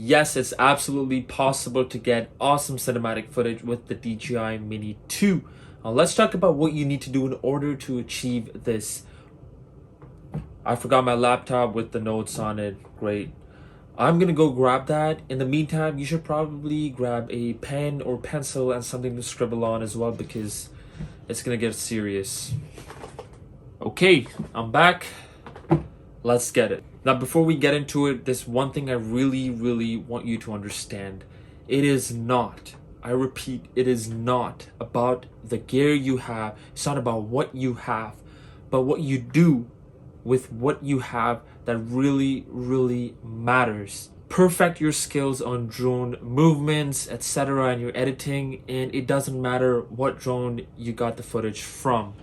yes, it's absolutely possible to get awesome cinematic footage with the DJI Mini 2. Now let's talk about what you need to do in order to achieve this. I forgot my laptop with the notes on it. Great. I'm gonna go grab that. In the meantime, you should probably grab a pen or pencil and something to scribble on as well, because it's gonna get serious. Okay, I'm back. Let's get it. Now, before we get into it, there's one thing I really want you to understand. It is not, I repeat, it is not about the gear you have. It's not about what you have, but what you do with what you have that really matters. Perfect your skills on drone movements, etc., and your editing, and it doesn't matter what drone you got the footage from.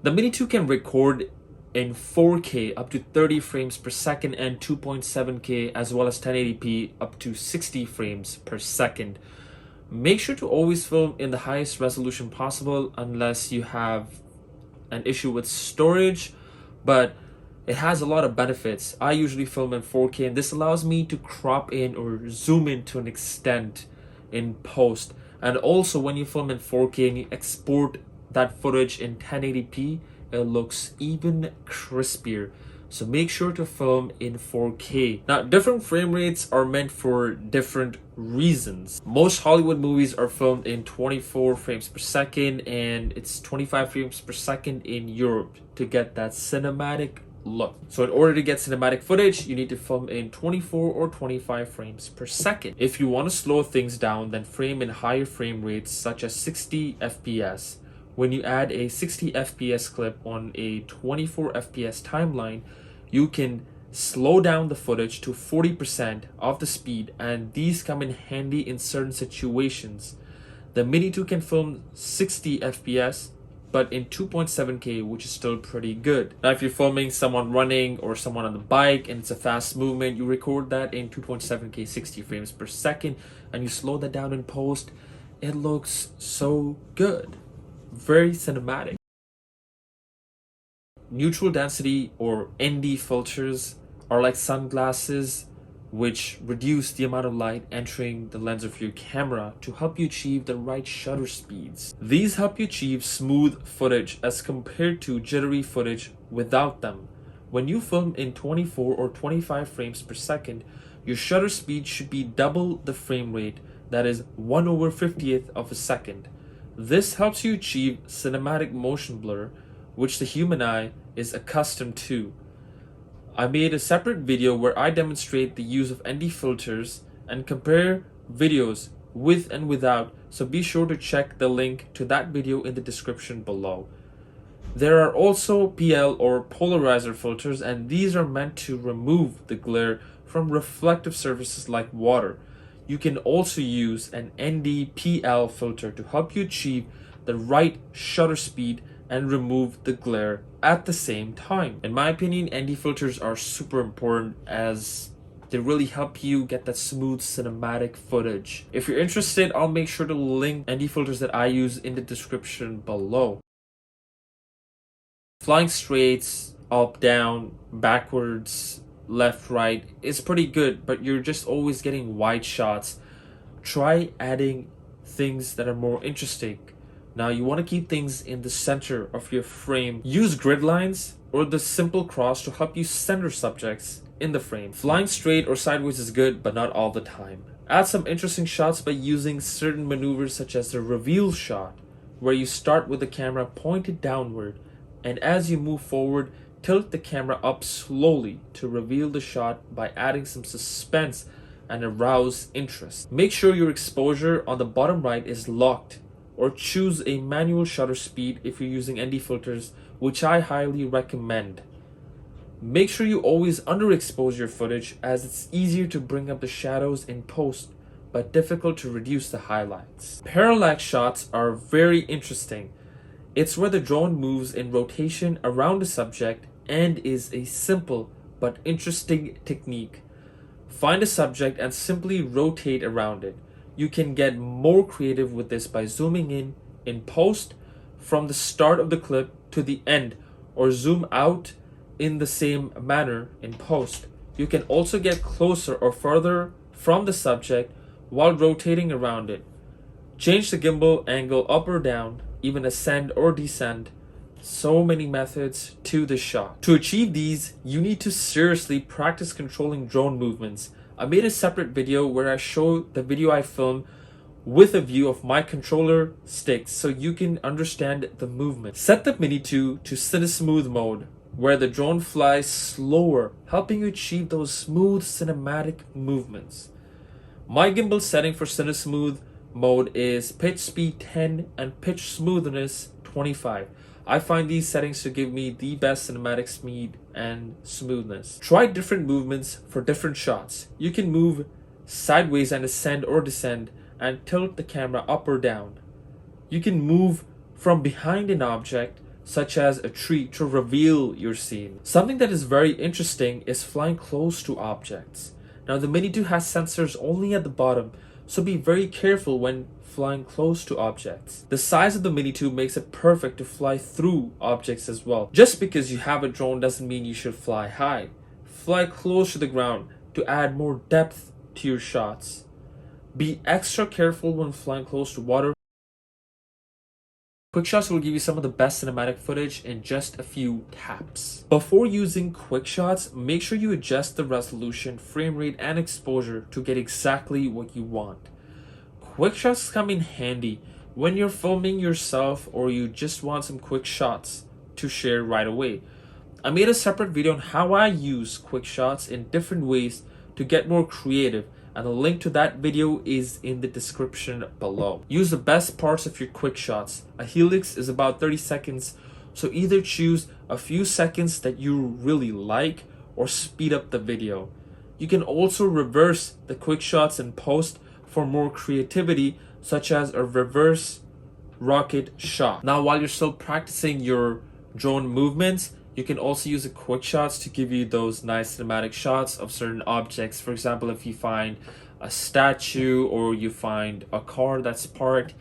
The Mini 2 can record in 4K up to 30 frames per second and 2.7K as well as 1080p up to 60 frames per second. Make sure to always film in the highest resolution possible unless you have an issue with storage, but it has a lot of benefits. I usually film in 4K, and this allows me to crop in or zoom in to an extent in post. And also, when you film in 4K and you export that footage in 1080p, it looks even crispier. So make sure to film in 4K. Now, different frame rates are meant for different reasons. Most Hollywood movies are filmed in 24 frames per second, and it's 25 frames per second in Europe to get that cinematic look. So in order to get cinematic footage, you need to film in 24 or 25 frames per second. If you want to slow things down, then frame in higher frame rates such as 60 FPS. When you add a 60 FPS clip on a 24 FPS timeline, you can slow down the footage to 40% of the speed, and these come in handy in certain situations. The Mini 2 can film 60 FPS, but in 2.7K, which is still pretty good. Now, if you're filming someone running or someone on the bike and it's a fast movement, you record that in 2.7K 60 frames per second, and you slow that down in post. It looks so good. Very cinematic. Neutral density or ND filters are like sunglasses, which reduce the amount of light entering the lens of your camera to help you achieve the right shutter speeds. These help you achieve smooth footage as compared to jittery footage without them. When you film in 24 or 25 frames per second, your shutter speed should be double the frame rate, that is 1/50th of a second. This helps you achieve cinematic motion blur, which the human eye is accustomed to. I made a separate video where I demonstrate the use of ND filters and compare videos with and without, so be sure to check the link to that video in the description below. There are also PL or polarizer filters, and these are meant to remove the glare from reflective surfaces like water. You can also use an ND-PL filter to help you achieve the right shutter speed and remove the glare at the same time. In my opinion, ND filters are super important as they really help you get that smooth cinematic footage. If you're interested, I'll make sure to link ND filters that I use in the description below. Flying straights, up, down, backwards, left, right is pretty good, but you're just always getting wide shots. Try adding things that are more interesting. Now, you want to keep things in the center of your frame. Use grid lines or the simple cross to help you center subjects in the frame. Flying straight or sideways is good, but not all the time. Add some interesting shots by using certain maneuvers such as the reveal shot, where you start with the camera pointed downward, and as you move forward, tilt the camera up slowly to reveal the shot by adding some suspense and arouse interest. Make sure your exposure on the bottom right is locked, or choose a manual shutter speed if you're using ND filters, which I highly recommend. Make sure you always underexpose your footage, as it's easier to bring up the shadows in post, but difficult to reduce the highlights. Parallax shots are very interesting. It's where the drone moves in rotation around the subject and is a simple but interesting technique. Find a subject and simply rotate around it. You can get more creative with this by zooming in post from the start of the clip to the end, or zoom out in the same manner in post. You can also get closer or further from the subject while rotating around it. Change the gimbal angle up or down, even ascend or descend. So many methods to the shot. To achieve these, you need to seriously practice controlling drone movements. I made a separate video where I show the video I film with a view of my controller sticks so you can understand the movement. Set the Mini 2 to Cinesmooth mode, where the drone flies slower, helping you achieve those smooth cinematic movements. My gimbal setting for Cinesmooth mode is pitch speed 10 and pitch smoothness 25. I find these settings to give me the best cinematic speed and smoothness. Try different movements for different shots. You can move sideways and ascend or descend and tilt the camera up or down. You can move from behind an object, such as a tree, to reveal your scene. Something that is very interesting is flying close to objects. Now the Mini 2 has sensors only at the bottom, so be very careful when flying close to objects. The size of the Mini 2 makes it perfect to fly through objects as well. Just because you have a drone doesn't mean you should fly high. Fly close to the ground to add more depth to your shots. Be extra careful when flying close to water. Quickshots will give you some of the best cinematic footage in just a few taps. Before using Quickshots, make sure you adjust the resolution, frame rate, and exposure to get exactly what you want. Quickshots come in handy when you're filming yourself or you just want some quick shots to share right away. I made a separate video on how I use Quickshots in different ways to get more creative, and the link to that video is in the description below. Use the best parts of your Quickshots. A helix is about 30 seconds, so either choose a few seconds that you really like or speed up the video. You can also reverse the Quickshots in post for more creativity, such as a reverse rocket shot. Now, while you're still practicing your drone movements, you can also use the Quickshots to give you those nice cinematic shots of certain objects. For example, if you find a statue or you find a car that's parked,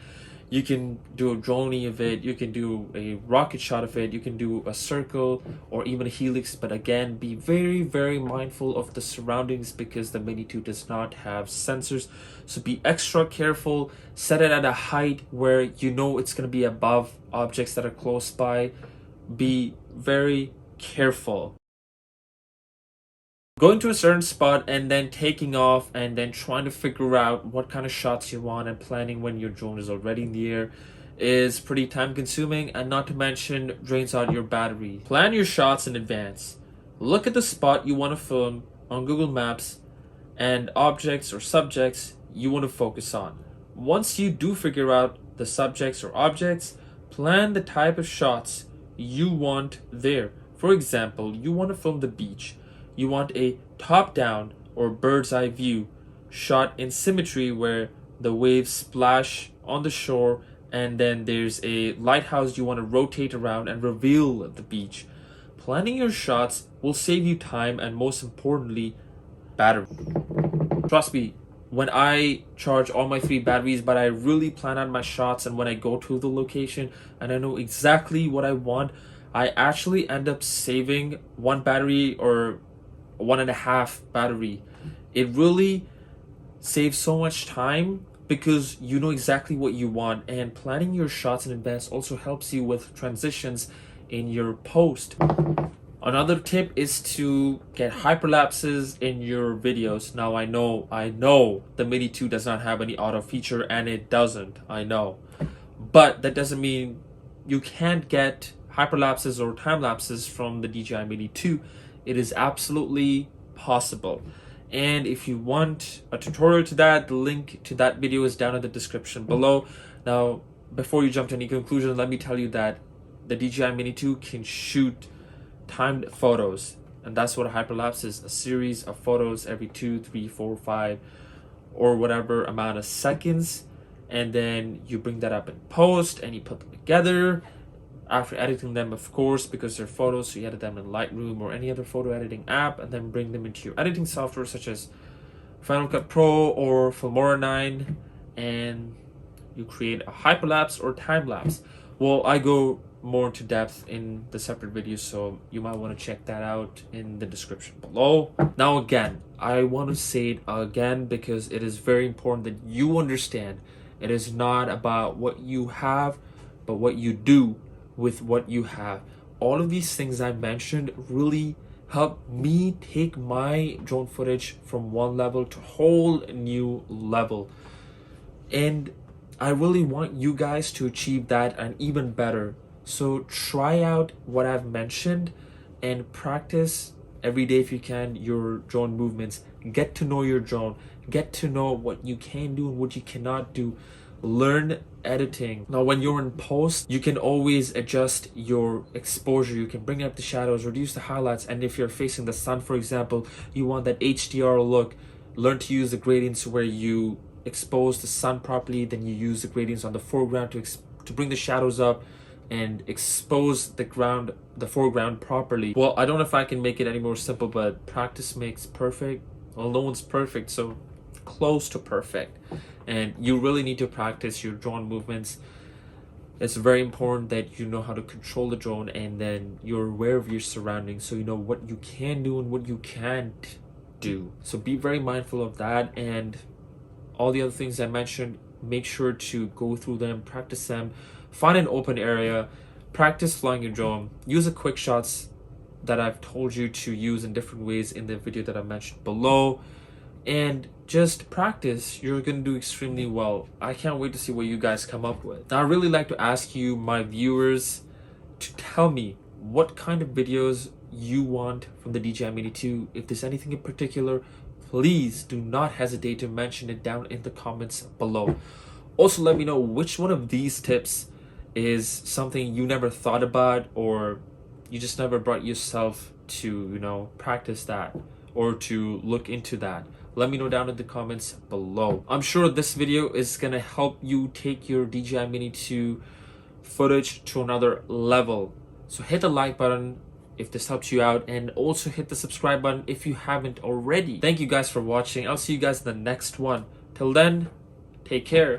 you can do a drone of it, you can do a rocket shot of it, you can do a circle or even a helix. But again, be very mindful of the surroundings because the Mini 2 does not have sensors. So be extra careful. Set it at a height where you know it's going to be above objects that are close by. Be very careful. Going to a certain spot and then taking off and then trying to figure out what kind of shots you want and planning when your drone is already in the air is pretty time consuming, and not to mention drains out your battery. Plan your shots in advance. Look at the spot you want to film on Google Maps and objects or subjects you want to focus on. Once you do figure out the subjects or objects, plan the type of shots you want there. For example, you want to film the beach. You want a top-down or bird's eye view shot in symmetry where the waves splash on the shore, and then there's a lighthouse you want to rotate around and reveal the beach. Planning your shots will save you time and, most importantly, battery. Trust me, when I charge all my 3 batteries, but I really plan out my shots, and when I go to the location and I know exactly what I want, I actually end up saving 1 battery or 1.5 battery. It really saves so much time because you know exactly what you want, and planning your shots in advance also helps you with transitions in your post. Another tip is to get hyperlapses in your videos. Now I know the Mini 2 does not have any auto feature, and it doesn't, I know. But that doesn't mean you can't get hyperlapses or time lapses from the DJI Mini 2. It is absolutely possible. And if you want a tutorial to that, the link to that video is down in the description below. Now, before you jump to any conclusion, let me tell you that the DJI Mini 2 can shoot timed photos, and that's what a hyperlapse is: a series of photos every 2, 3, 4, 5 or whatever amount of seconds, and then you bring that up in post and you put them together after editing them, of course, because they're photos, so you edit them in Lightroom or any other photo editing app, and then bring them into your editing software such as Final Cut Pro or Filmora 9, and you create a hyperlapse or time lapse. Well, I go more into depth in the separate video, so you might want to check that out in the description below. Now again, I want to say it again because it is very important that you understand it is not about what you have, but what you do with what you have. All of these things I mentioned really help me take my drone footage from one level to a whole new level. And I really want you guys to achieve that and even better. So try out what I've mentioned and practice every day if you can your drone movements. Get to know your drone. Get to know what you can do and what you cannot do. Learn editing. Now when you're in post, you can always adjust your exposure. You can bring up the shadows, reduce the highlights, and if you're facing the sun, for example, you want that HDR look, learn to use the gradients where you expose the sun properly, then you use the gradients on the foreground to bring the shadows up and expose the foreground properly. Well, I don't know if I can make it any more simple, but practice makes perfect. Well, no one's perfect, so close to perfect. And you really need to practice your drone movements. It's very important that you know how to control the drone, and then you're aware of your surroundings, so you know what you can do and what you can't do. So be very mindful of that, and all the other things I mentioned, make sure to go through them, practice them. Find an open area, practice flying your drone, use the Quickshots that I've told you to use in different ways in the video that I mentioned below, and just practice. You're gonna do extremely well. I can't wait to see what you guys come up with. Now I really like to ask you, my viewers, to tell me what kind of videos you want from the DJI Mini 2. If there's anything in particular, please do not hesitate to mention it down in the comments below. Also, let me know which one of these tips is something you never thought about, or you just never brought yourself to, practice that or to look into that. Let me know down in the comments below. I'm sure this video is gonna help you take your DJI Mini 2 footage to another level. So hit the like button if this helps you out, and also hit the subscribe button if you haven't already. Thank you guys for watching. I'll see you guys in the next one. Till then, take care.